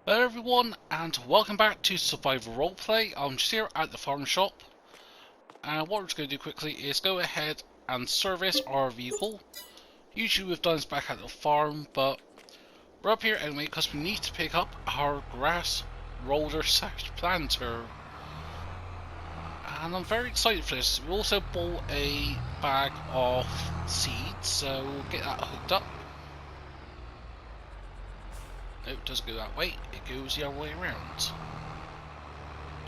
Hello everyone, and welcome back to Survival Roleplay. I'm just here at the farm shop, and what we're just going to do quickly is go ahead and service our vehicle. Usually we've done this back at the farm, but we're up here anyway because we need to pick up our grass roller / planter. And I'm very excited for this. We also bought a bag of seeds, so we'll get that hooked up. No, it doesn't go that way, it goes the other way around.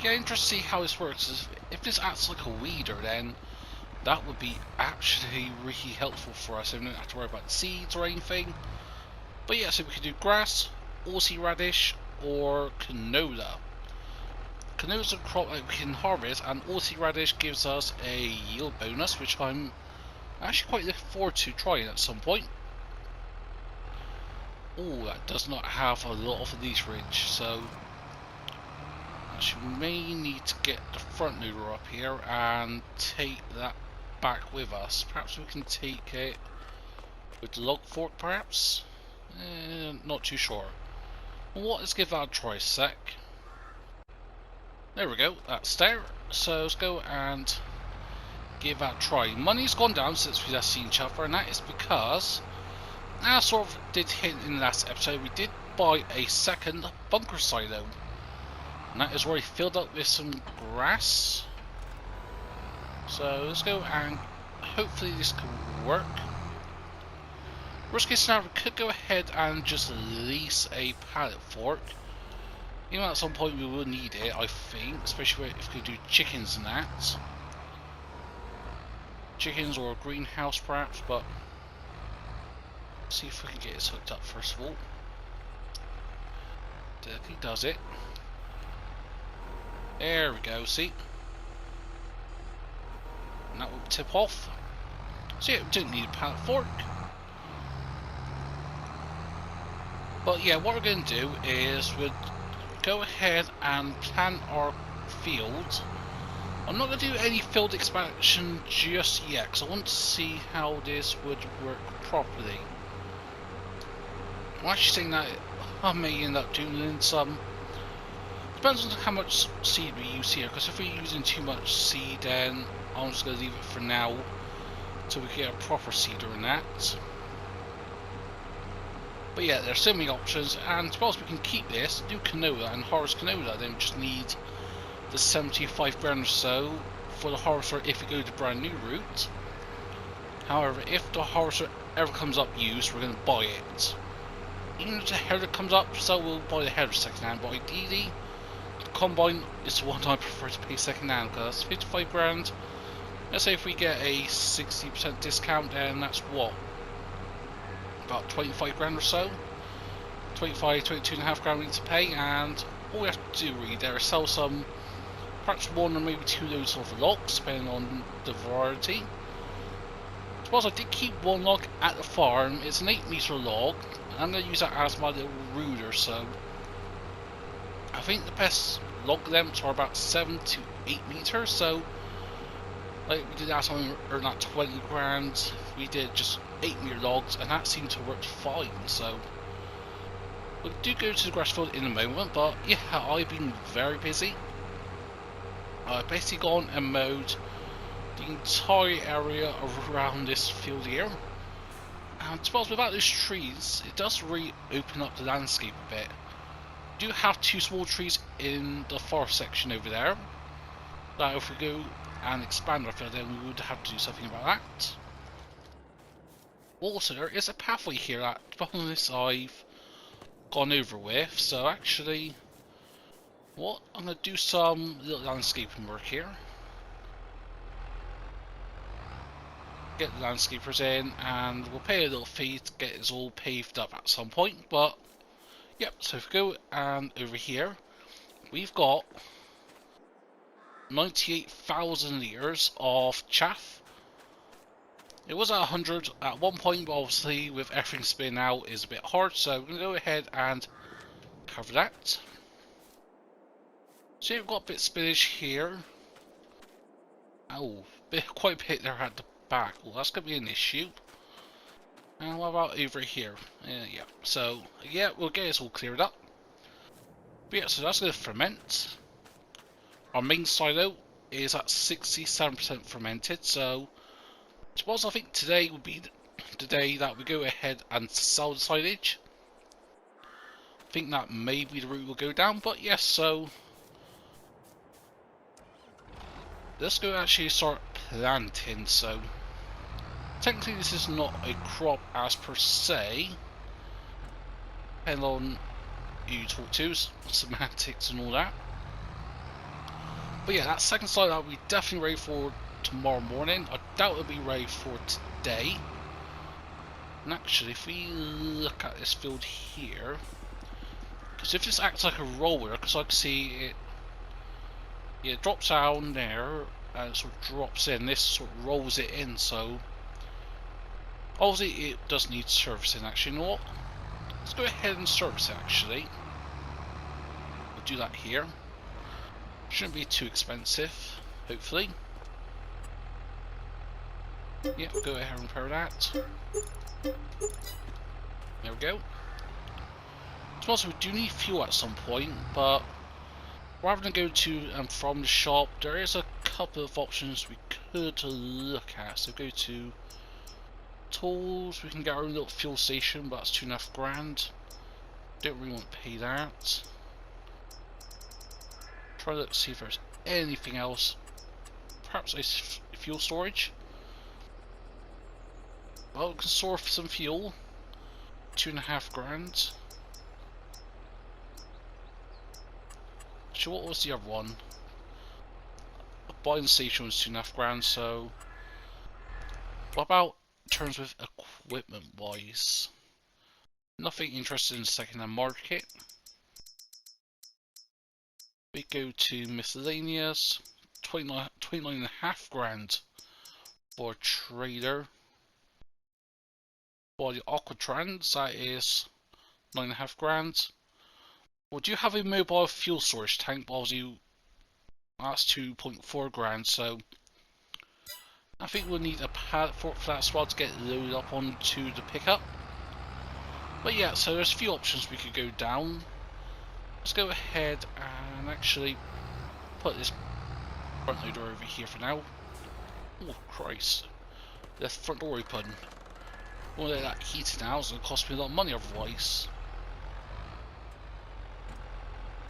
Yeah, interesting to see how this works. If this acts like a weeder, then that would be actually really helpful for us. So we don't have to worry about seeds or anything. But yeah, so we can do grass, Aussie radish, or canola. Canola is a crop that we can harvest, and Aussie radish gives us a yield bonus, which I'm actually quite looking forward to trying at some point. Oh, that does not have a lot of leaf ridge, so we may need to get the front loader up here and take that back with us. Perhaps we can take it with the log fork, perhaps? Not too sure. Well, let's give that a try a sec. There we go, that's there. So let's go and give that a try. Money's gone down since we last seen each other, and that is because, as I sort of did hint in the last episode, we did buy a second bunker silo. And that is already filled up with some grass. So let's go and hopefully this can work. Worst case scenario, we could go ahead and just lease a pallet fork. Even at some point we will need it, I think, especially if we do chickens and that. Chickens or a greenhouse perhaps, but let's see if we can get this hooked up first of all. Definitely does it. There we go, see? And that will tip off. So yeah, we don't need a pallet fork. But yeah, what we're going to do is we'll go ahead and plant our field. I'm not going to do any field expansion just yet, because I want to see how this would work properly. I'm actually saying that I may end up doing some. Depends on how much seed we use here, because if we're using too much seed, then I'm just going to leave it for now until we get a proper seeder in that. But yeah, there's so many options, and suppose we can keep this, do canola and harvest canola, then we just need the 75 grand or so for the harvester if we go the brand new route. However, if the harvester ever comes up used, we're going to buy it. Even if the header comes up, so we'll buy the header second hand, but ideally, the combine is the one I prefer to pay second hand, because 55 grand, let's say if we get a 60% discount, then that's what? About 25 grand or so. 25, 22.5 grand we need to pay, and all we have to do really there is sell some, perhaps one or maybe two loads of logs, depending on the variety. I suppose I did keep one log at the farm. It's an 8-meter log. I'm going to use that as my little ruler, so I think the best log lengths are about 7 to 8 meters, so like we did last time we earned that 20 grand, we did just 8-meter logs, and that seemed to work fine. So we'll do go to the grass field in a moment, but yeah, I've been very busy. I've basically gone and mowed the entire area around this field here. And I suppose without those trees, it does really open up the landscape a bit. We do have two small trees in the forest section over there. Now if we go and expand our field, then we would have to do something about that. Also, there is a pathway here that, on this I've gone over with, so actually, I'm going to do some little landscaping work here. Get the landscapers in, and we'll pay a little fee to get this all paved up at some point, but yep, so if we go and over here, we've got 98,000 litres of chaff. It was at 100 at one point, but obviously with everything spinning out is a bit hard, so we're going to go ahead and cover that. So we've got a bit of spinach here. Oh, quite a bit there at the back. Well, that's going to be an issue. And what about over here? Yeah, so yeah, we'll get this all cleared up. But yeah, so that's going to ferment. Our main silo is at 67% fermented, so I suppose I think today would be the day that we go ahead and sell the silage. I think that may be the route we'll go down, but yes, so let's go actually start planting. So technically this is not a crop as per se, depending on who you talk to, semantics and all that. But yeah, that second side I'll be definitely ready for tomorrow morning. I doubt it'll be ready for today. And actually, if we look at this field here, because if this acts like a roller, because I can see it, yeah, it drops down there and it sort of drops in. This sort of rolls it in, so obviously it does need servicing. Actually, you know what? Let's go ahead and service it. Actually, we'll do that here. Shouldn't be too expensive, hopefully. Yeah, we'll go ahead and repair that. There we go. Also, we do need fuel at some point, but rather than go to and from the shop, there is a couple of options we could look at. So go to tools, we can get our own little fuel station, but that's £2.5 grand. Don't really want to pay that. Try to look, see if there's anything else. Perhaps a fuel storage. Well, we can store some fuel. £2.5 grand. Actually, what was the other one? A buying station was £2.5 grand, so what about in terms of equipment wise? Nothing interested in the second-hand market. We go to miscellaneous, 29.5 grand for a trader. For the Aquatrans, that is 9.5 grand. We do have a mobile fuel storage tank, but obviously that's 2.4 grand, so I think we'll need a pallet for that as well to get loaded up onto the pickup. But yeah, so there's a few options we could go down. Let's go ahead and actually put this front loader over here for now. Oh Christ, the front door open. Won't let that heat now, it's going to cost me a lot of money otherwise.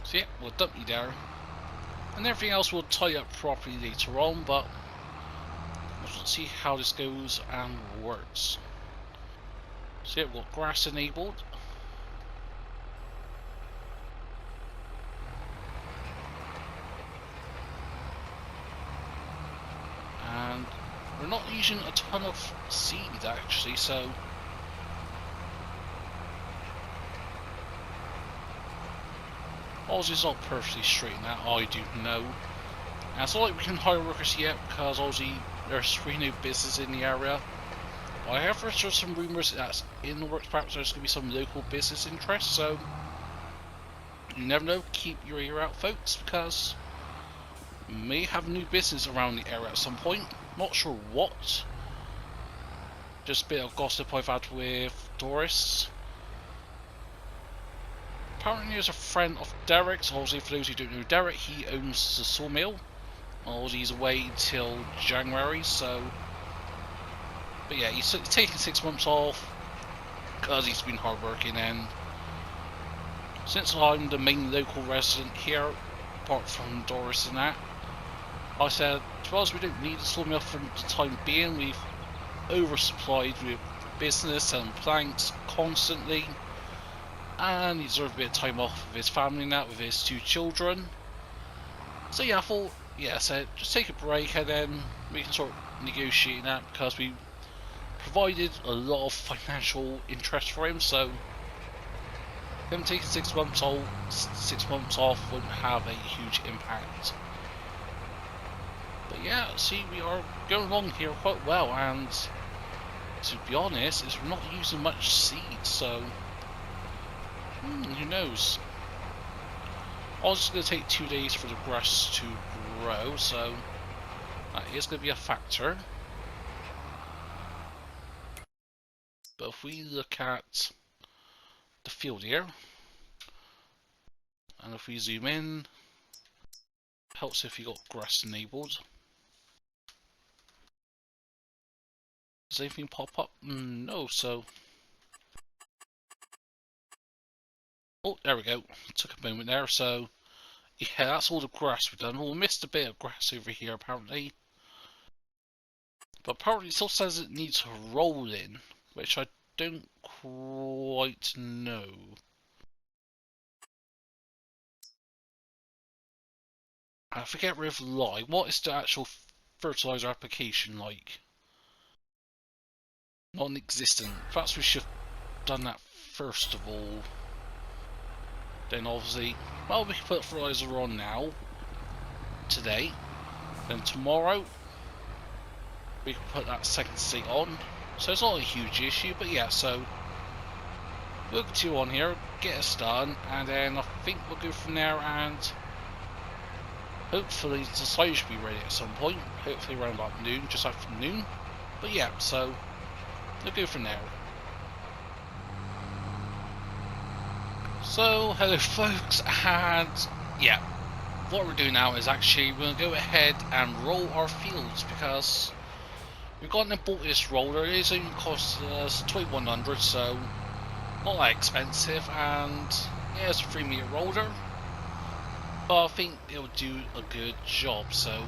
So yeah, we'll dump you there. And everything else will tie up properly later on, but let's see how this goes and works. So yeah, we've got grass enabled. And we're not using a ton of seed actually, so obviously it's not perfectly straight in that, I do know. And it's not like we can hire workers yet, because obviously there's really no business in the area. But I have heard some rumours that in the works perhaps there's going to be some local business interest, so you never know, keep your ear out folks, because we may have new business around the area at some point. Not sure what. Just a bit of gossip I've had with Doris. Apparently there's a friend of Derek's, obviously for those who don't know Derek, he owns the sawmill. Obviously he's away until January, so... But yeah, he's taking 6 months off, because he's been hardworking, and since I'm the main local resident here, apart from Doris and that, I said, as well as we don't need a sawmill for the time being, we've oversupplied with business and planks constantly, and he deserves a bit of time off with his family now, with his 2 children. So yeah, I thought, yeah, so just take a break and then we can sort of negotiate that, because we provided a lot of financial interest for him, so him taking 6 months off wouldn't have a huge impact. But yeah, see, we are going along here quite well, and to be honest, we're not using much seed, so who knows. Also, it's going to take 2 days for the grass to grow, so that is going to be a factor. But if we look at the field here, and And if we zoom in, helps if you got grass enabled. Does anything pop up? No, so... Oh, there we go. Took a moment there, so... Yeah, that's all the grass we've done. Oh, we missed a bit of grass over here, apparently. But apparently it still says it needs rolling, which I don't quite know. I forget with lye. What is the actual fertilizer application like? Non-existent. Perhaps we should have done that first of all. Then obviously, well, we can put fertilizer on now, today. Then tomorrow, we can put that second state on. So it's not a huge issue, but yeah, so we'll get you on here, get us done, and then I think we'll go from there, and hopefully the silage should be ready at some point. Hopefully around about noon, just after noon. But yeah, so we'll go from there. So hello folks, and yeah, what we're doing now is actually we're going to go ahead and roll our fields, because we've gone and bought this roller. It only cost us 2100, so not that expensive, and yeah, it's a 3-meter roller, but I think it'll do a good job. So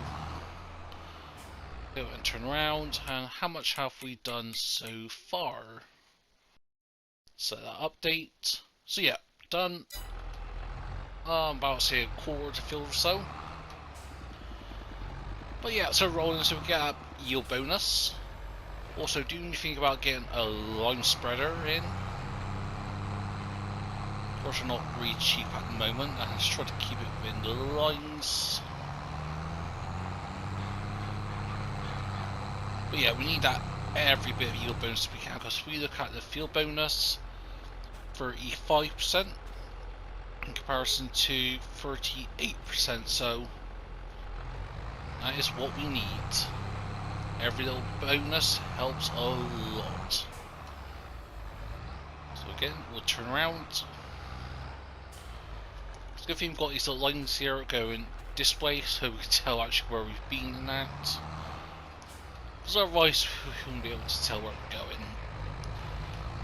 go and turn around, and how much have we done so far? So that update. So yeah, done about say a quarter to fill or so. But yeah, so rolling, so we get a yield bonus. Also, do you think about getting a lime spreader in? Of course, they're not really cheap at the moment. I just try to keep it within the lines. But yeah, we need that every bit of yield bonus we can, because we look at the field bonus, 35% in comparison to 38%, so that is what we need. Every little bonus helps a lot. So again, we'll turn around. It's a good thing we've got these little lines here going this way, so we can tell actually where we've been in that. Because otherwise we wouldn't be able to tell where we're going.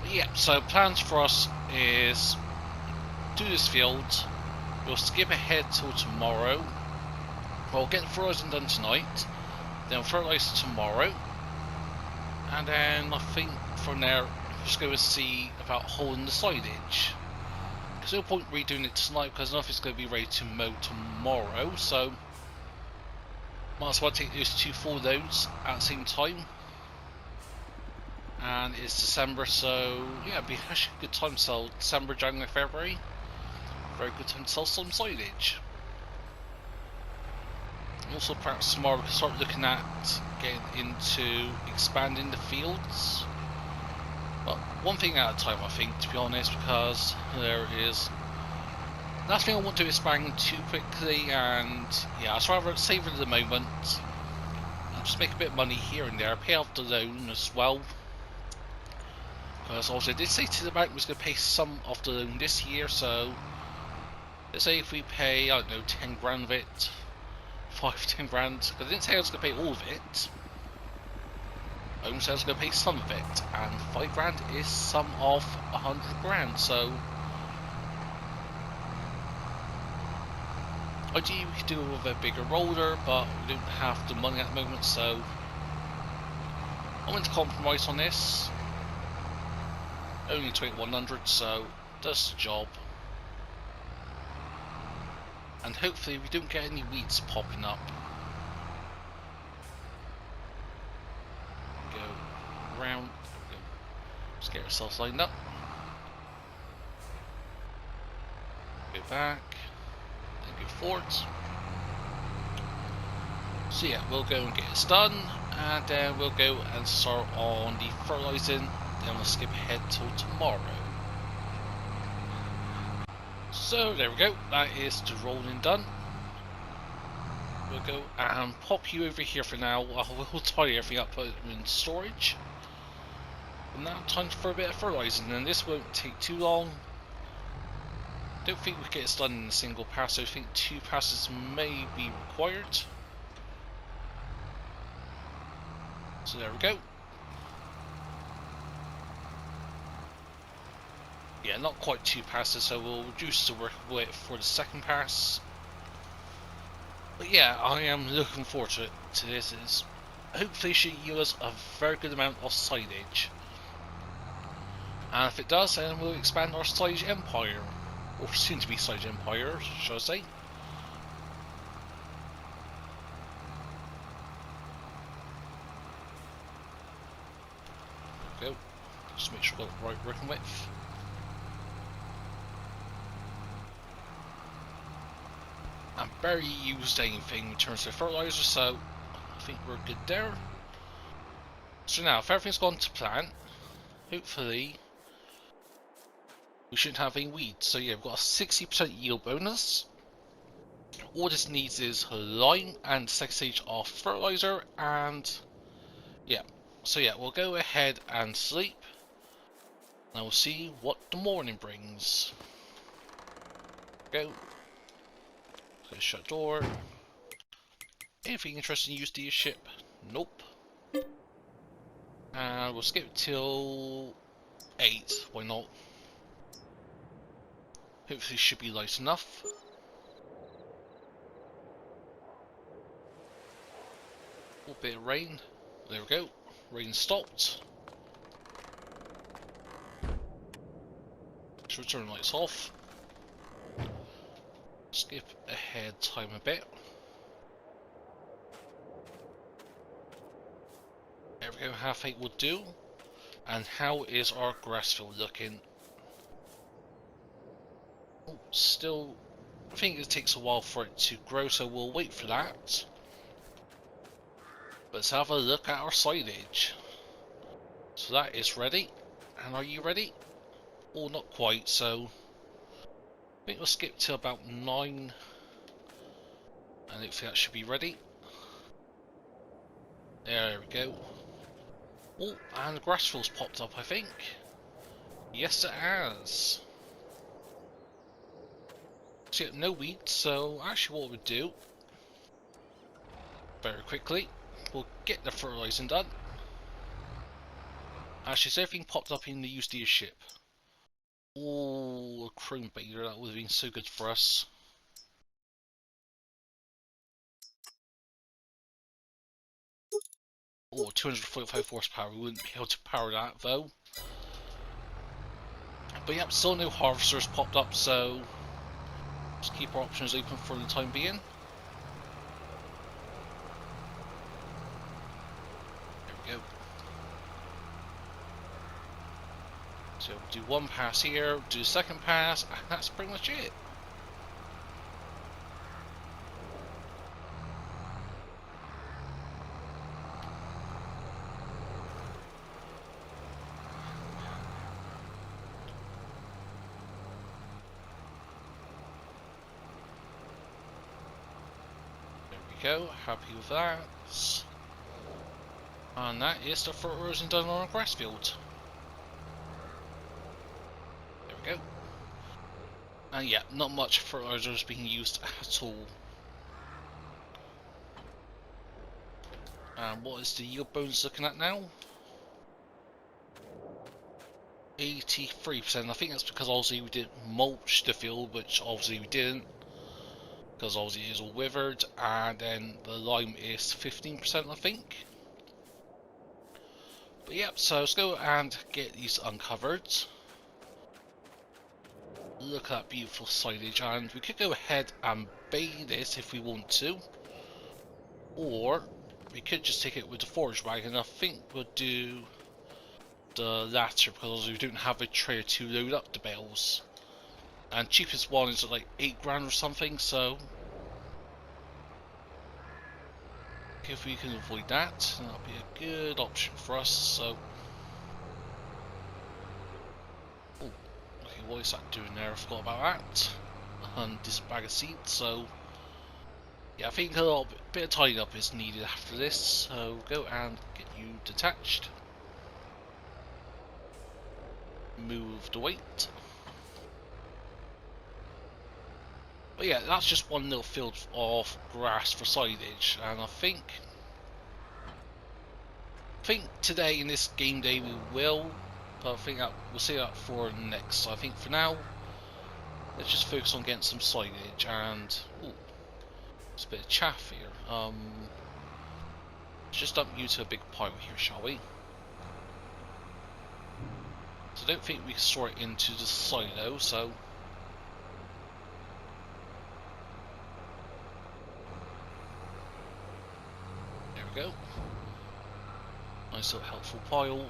But yeah, so plans for us is do this field. We'll skip ahead till tomorrow. We'll get the fertilizer done tonight. Then fertilize tomorrow. And then I think from there we're just going to see about holding the silage. There's no point redoing it tonight because nothing's going to be ready to mow tomorrow. So might as well take those 2 full loads at the same time. And it's December, so yeah, it'd be actually a good time to sell December, January, February. Very good time to sell some silage. Also, perhaps tomorrow we can start looking at getting into expanding the fields. But one thing at a time, I think, to be honest, because there is last thing I want to expand too quickly, and yeah, I'd rather save it at the moment and just make a bit of money here and there, pay off the loan as well. Because also I did say to the bank I was going to pay some of the loan this year, so let's say if we pay, I don't know, 10 grand of it, 5-10 grand, because I didn't say I was going to pay all of it. I only said I was going to pay some of it, and 5 grand is some of 100 grand, so ideally we could do it with a bigger roller, but we don't have the money at the moment, so I'm going to compromise on this. Only 2100, so does the job. And hopefully we don't get any weeds popping up. Go around, let's get ourselves lined up. Go back, and go forwards. So yeah, we'll go and get this done, and then we'll go and start on the fertilizing, then we'll skip ahead till tomorrow. So there we go, that is the rolling done. We'll go and pop you over here for now. We'll tidy everything up, put it in storage. And now time for a bit of fertilizing, and this won't take too long. Don't think we get this done in a single pass, so I think 2 passes may be required. So there we go. Yeah, not quite 2 passes, so we'll reduce the work width for the second pass. But yeah, I am looking forward to this. It's hopefully should yield us a very good amount of silage. And if it does, then we'll expand our silage empire. Or soon to be silage empire, shall I say. There we go. Just make sure we've got the right working width. And barely used anything in terms of fertilizer, so I think we're good there. So now, if everything's gone to plan, hopefully we shouldn't have any weeds. So yeah, we've got a 60% yield bonus. All this needs is lime and second stage of fertilizer, and yeah. So yeah, we'll go ahead and sleep. Now we'll see what the morning brings. Go. Okay, shut door. Anything interesting use to your ship? Nope. And we'll skip till 8. Why not? Hopefully, should be light enough. A little bit of rain. There we go. Rain stopped. Let's return lights off. Skip ahead time a bit. There we go, half 8 will do. And how is our grass field looking? Oh, still, I think it takes a while for it to grow, so we'll wait for that. Let's have a look at our silage. So that is ready. And are you ready? Oh, not quite, so I think we'll skip to about 9. And hopefully that should be ready. There we go. Oh, and the grass field's popped up, I think. Yes, it has. So yeah, no weeds, so actually what we'll do, very quickly, we'll get the fertilizing done. Actually, so everything popped up in the USD ship. Oh, a chrome beta, that would have been so good for us. Oh, 245 horsepower, we wouldn't be able to power that though. But yep, still no harvesters popped up, so just keep our options open for the time being. There we go. So we'll do one pass here, do the second pass, and that's pretty much it. Go, happy with that. And that is the fertilizer done on our grass field. There we go. And yeah, not much fertilizer is being used at all. And what is the yield bonus looking at now? 83%. I think that's because obviously we didn't mulch the field, which obviously we didn't. Because obviously it is all withered, and then the lime is 15%, I think. But yep, so let's go and get these uncovered. Look at that beautiful silage, and we could go ahead and bay this if we want to. Or we could just take it with the forage wagon. I think we'll do the latter because we don't have a trailer to load up the bales. And cheapest one is like 8 grand or something, so if we can avoid that, that'll be a good option for us. So, oh, okay, what is that doing there? I forgot about that. And this bag of seeds. So, yeah, I think a little bit of tidying up is needed after this. So, go and get you detached. Move the weight. But yeah, that's just one little field of grass for silage, and I think today in this game day we will, but I think that we'll see that for next. So I think for now, let's just focus on getting some silage and ooh, there's a bit of chaff here. Let's just dump you to a big pile here, shall we? So I don't think we can store it into the silo, so there we go. Nice little helpful pile.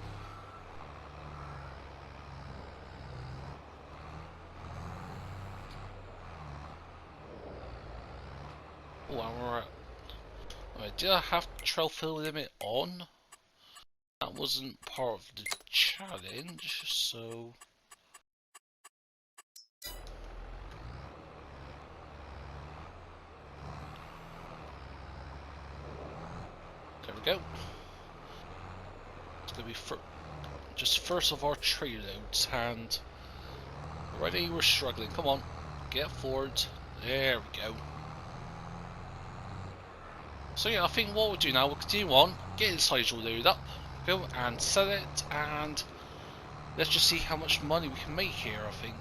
Oh, and we're at... Alright, did I have the trail fill limit on? That wasn't part of the challenge, so... There we go. It's going to be just first of our tree loads, and already we're struggling. Come on, get forward. There we go. So yeah, I think what we'll do now, we'll continue on, get the silage all loaded up, go and sell it, and let's just see how much money we can make here, I think.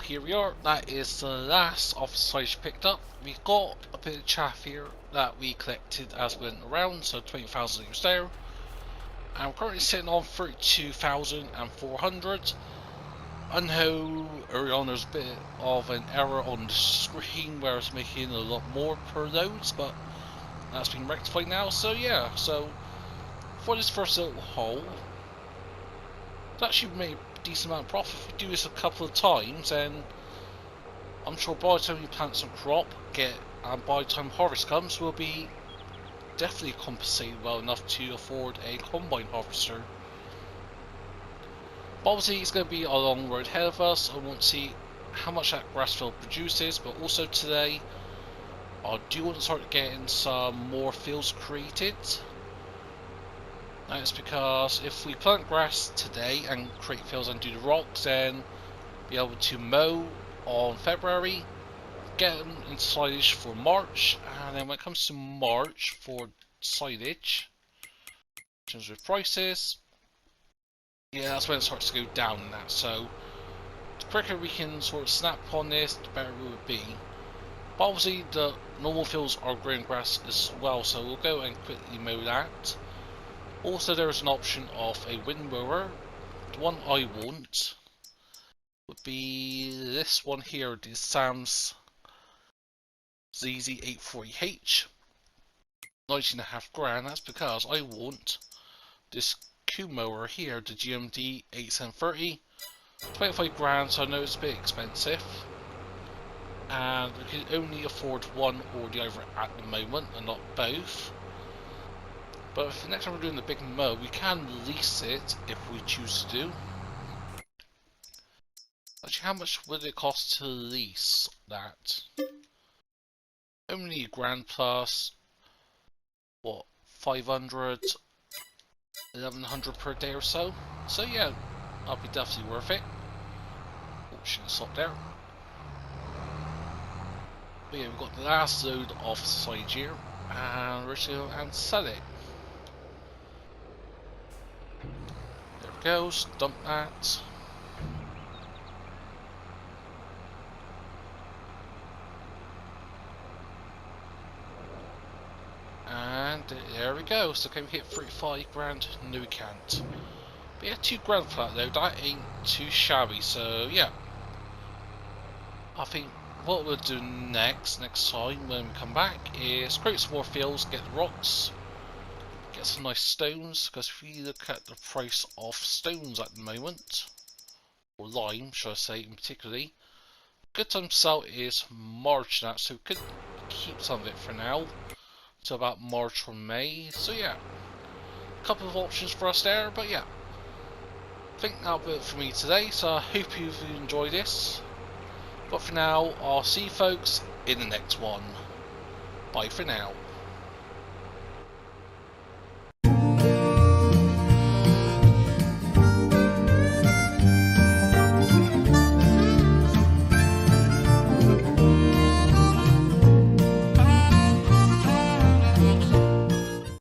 Here we are, that is the last of the silage picked up. We got a bit of chaff here that we collected as we went around, so 20,000 litres there. And we're currently sitting on 32,400. I know early on there's a bit of an error on the screen where it's making a lot more per loads, but that's been rectified now. So yeah, so for this first little haul, it's actually made decent amount of profit. If we do this a couple of times, and I'm sure by the time we plant some crop, and by the time harvest comes, we'll be definitely compensated well enough to afford a combine harvester. But obviously it's going to be a long road ahead of us. I want to see how much that grass field produces, but also today I do want to start getting some more fields created. That's because if we plant grass today and create fields and do the rocks, then be able to mow on February, get them in silage for March, and then when it comes to March for silage, in terms of prices, yeah, that's when it starts to go down in that. So the quicker we can sort of snap on this, the better it would be. But obviously the normal fields are growing grass as well, so we'll go and quickly mow that. Also, there is an option of a windmower. The one I want would be this one here, the Sam's ZZ840H. 19.5 grand. That's because I want this Q mower here, the GMD 8730. 25 grand, so I know it's a bit expensive. And we can only afford one or the other at the moment, and not both. But if the next time we're doing the big mow, we can lease it if we choose to do. Actually, how much would it cost to lease that? Only a grand plus, what, 500, 1100 per day or so. So yeah, that'll be definitely worth it. Oh, shouldn't stop there. But yeah, we've got the last load of silage here, and we're just going to sell it. There it goes, dump that. And there we go. So can we hit 35 grand? No, we can't. But yeah, 2 grand for that though. That ain't too shabby. So yeah, I think what we'll do next time when we come back is create some more fields, get the rocks, get some nice stones. Because if we look at the price of stones at the moment, or lime, should I say, in particularly, good time to sell is March now. So we could keep some of it for now. To about March or May. So yeah, a couple of options for us there, but yeah, I think that'll be it for me today. So I hope you've enjoyed this, but for now I'll see you folks in the next one. Bye for now.